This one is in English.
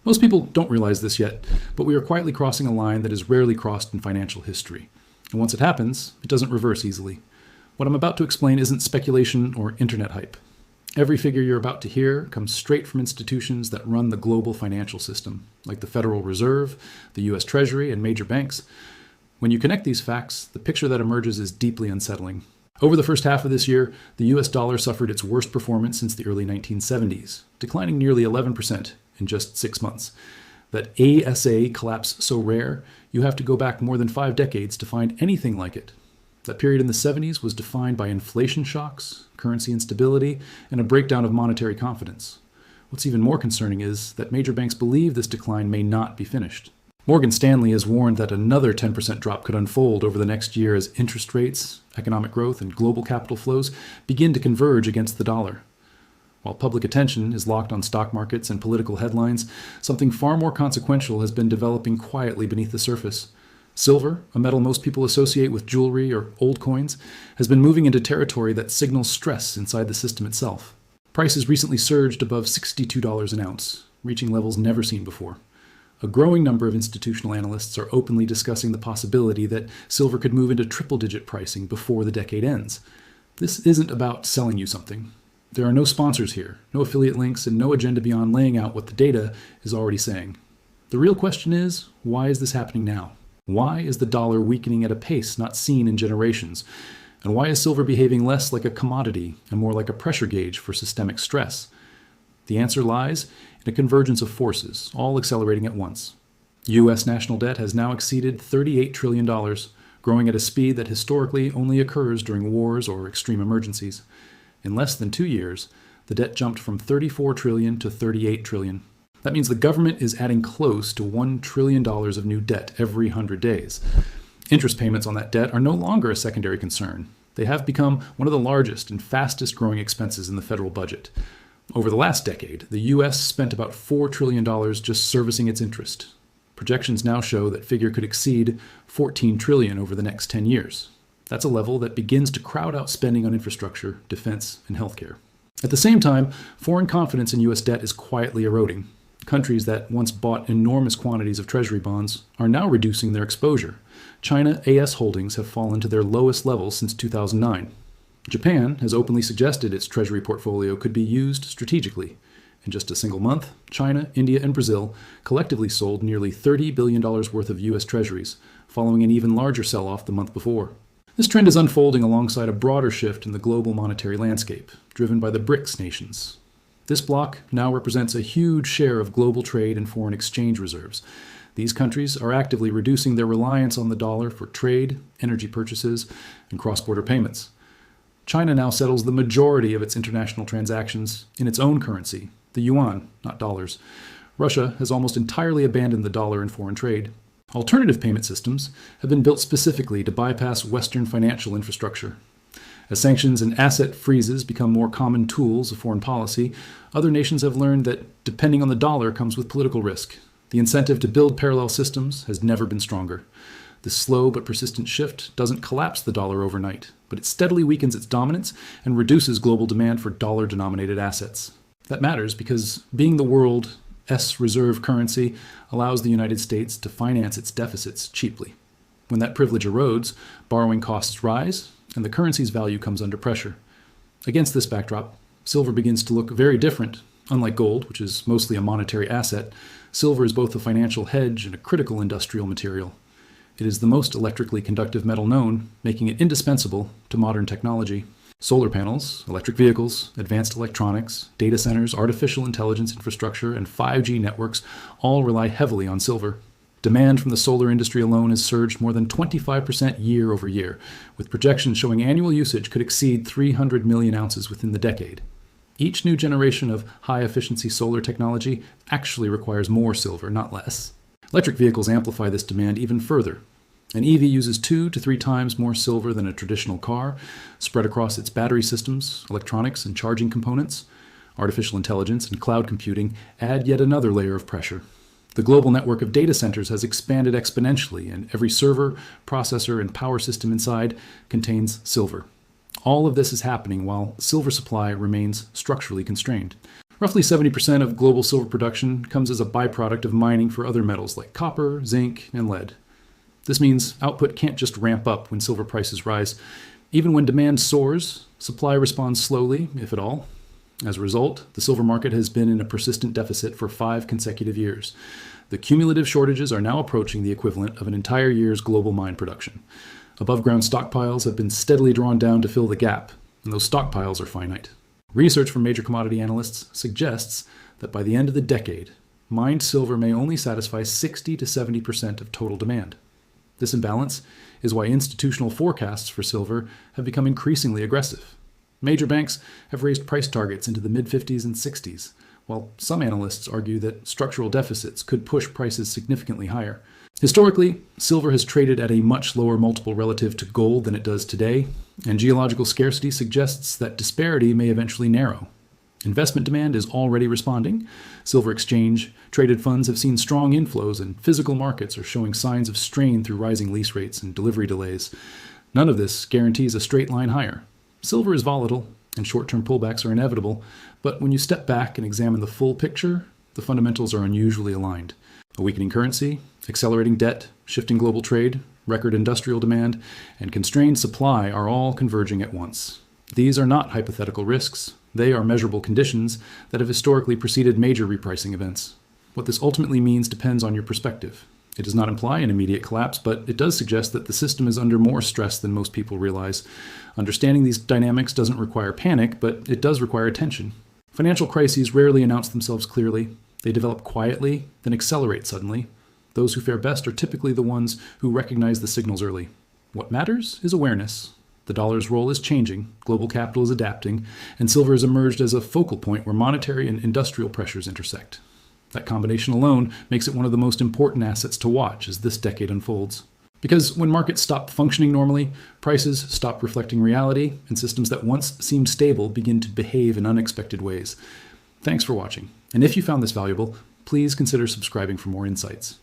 Most people don't realize this yet, but we are quietly crossing a line that is rarely crossed in financial history. And once it happens, it doesn't reverse easily. What I'm about to explain isn't speculation or internet hype. Every figure you're about to hear comes straight from institutions that run the global financial system, like the Federal Reserve, the US Treasury, and major banks. When you connect these facts, the picture that emerges is deeply unsettling. Over the first half of this year, the US dollar suffered its worst performance since the early 1970s, declining nearly 11% in just 6 months. That ASA collapse so rare, you have to go back more than 5 decades to find anything like it. That period in the 70s was defined by inflation shocks, currency instability, and a breakdown of monetary confidence. What's even more concerning is that major banks believe this decline may not be finished. Morgan Stanley has warned that another 10% drop could unfold over the next year as interest rates, economic growth, and global capital flows begin to converge against the dollar. While public attention is locked on stock markets and political headlines, something far more consequential has been developing quietly beneath the surface. Silver, a metal most people associate with jewelry or old coins, has been moving into territory that signals stress inside the system itself. Prices recently surged above $62 an ounce, reaching levels never seen before. A growing number of institutional analysts are openly discussing the possibility that silver could move into triple-digit pricing before the decade ends. This isn't about selling you something. There are no sponsors here, no affiliate links, and no agenda beyond laying out what the data is already saying. The real question is, why is this happening now? Why is the dollar weakening at a pace not seen in generations? And why is silver behaving less like a commodity and more like a pressure gauge for systemic stress? The answer lies in a convergence of forces, all accelerating at once. U.S. national debt has now exceeded $38 trillion, growing at a speed that historically only occurs during wars or extreme emergencies. In less than 2 years, the debt jumped from $34 trillion to $38 trillion. That means the government is adding close to $1 trillion of new debt every 100 days. Interest payments on that debt are no longer a secondary concern. They have become one of the largest and fastest growing expenses in the federal budget. Over the last decade, the U.S. spent about $4 trillion just servicing its interest. Projections now show that figure could exceed $14 trillion over the next 10 years. That's a level that begins to crowd out spending on infrastructure, defense, and healthcare. At the same time, foreign confidence in U.S. debt is quietly eroding. Countries that once bought enormous quantities of Treasury bonds are now reducing their exposure. China AS holdings have fallen to their lowest levels since 2009. Japan has openly suggested its Treasury portfolio could be used strategically. In just a single month, China, India, and Brazil collectively sold nearly $30 billion worth of U.S. Treasuries, following an even larger sell-off the month before. This trend is unfolding alongside a broader shift in the global monetary landscape, driven by the BRICS nations. This bloc now represents a huge share of global trade and foreign exchange reserves. These countries are actively reducing their reliance on the dollar for trade, energy purchases, and cross-border payments. China now settles the majority of its international transactions in its own currency, the yuan, not dollars. Russia has almost entirely abandoned the dollar in foreign trade. Alternative payment systems have been built specifically to bypass Western financial infrastructure. As sanctions and asset freezes become more common tools of foreign policy, other nations have learned that depending on the dollar comes with political risk. The incentive to build parallel systems has never been stronger. This slow but persistent shift doesn't collapse the dollar overnight, but it steadily weakens its dominance and reduces global demand for dollar-denominated assets. That matters because being the world's reserve currency allows the United States to finance its deficits cheaply. When that privilege erodes, borrowing costs rise, and the currency's value comes under pressure. Against this backdrop, silver begins to look very different. Unlike gold, which is mostly a monetary asset, silver is both a financial hedge and a critical industrial material. It is the most electrically conductive metal known, making it indispensable to modern technology. Solar panels, electric vehicles, advanced electronics, data centers, artificial intelligence infrastructure, and 5G networks all rely heavily on silver. Demand from the solar industry alone has surged more than 25% year over year, with projections showing annual usage could exceed 300 million ounces within the decade. Each new generation of high-efficiency solar technology actually requires more silver, not less. Electric vehicles amplify this demand even further. An EV uses 2 to 3 times more silver than a traditional car, spread across its battery systems, electronics, and charging components. Artificial intelligence and cloud computing add yet another layer of pressure. The global network of data centers has expanded exponentially, and every server, processor, and power system inside contains silver. All of this is happening while silver supply remains structurally constrained. Roughly 70% of global silver production comes as a byproduct of mining for other metals like copper, zinc, and lead. This means output can't just ramp up when silver prices rise. Even when demand soars, supply responds slowly, if at all. As a result, the silver market has been in a persistent deficit for 5 consecutive years. The cumulative shortages are now approaching the equivalent of an entire year's global mine production. Above-ground stockpiles have been steadily drawn down to fill the gap, and those stockpiles are finite. Research from major commodity analysts suggests that by the end of the decade, mined silver may only satisfy 60 to 70% of total demand. This imbalance is why institutional forecasts for silver have become increasingly aggressive. Major banks have raised price targets into the mid-50s and 60s, while some analysts argue that structural deficits could push prices significantly higher. Historically, silver has traded at a much lower multiple relative to gold than it does today, and geological scarcity suggests that disparity may eventually narrow. Investment demand is already responding. Silver exchange traded funds have seen strong inflows, and physical markets are showing signs of strain through rising lease rates and delivery delays. None of this guarantees a straight line higher. Silver is volatile, and short-term pullbacks are inevitable, but when you step back and examine the full picture, the fundamentals are unusually aligned. A weakening currency, accelerating debt, shifting global trade, record industrial demand, and constrained supply are all converging at once. These are not hypothetical risks. They are measurable conditions that have historically preceded major repricing events. What this ultimately means depends on your perspective. It does not imply an immediate collapse, but it does suggest that the system is under more stress than most people realize. Understanding these dynamics doesn't require panic, but it does require attention. Financial crises rarely announce themselves clearly. They develop quietly, then accelerate suddenly. Those who fare best are typically the ones who recognize the signals early. What matters is awareness. The dollar's role is changing, global capital is adapting, and silver has emerged as a focal point where monetary and industrial pressures intersect. That combination alone makes it one of the most important assets to watch as this decade unfolds. Because when markets stop functioning normally, prices stop reflecting reality, and systems that once seemed stable begin to behave in unexpected ways. Thanks for watching, and if you found this valuable, please consider subscribing for more insights.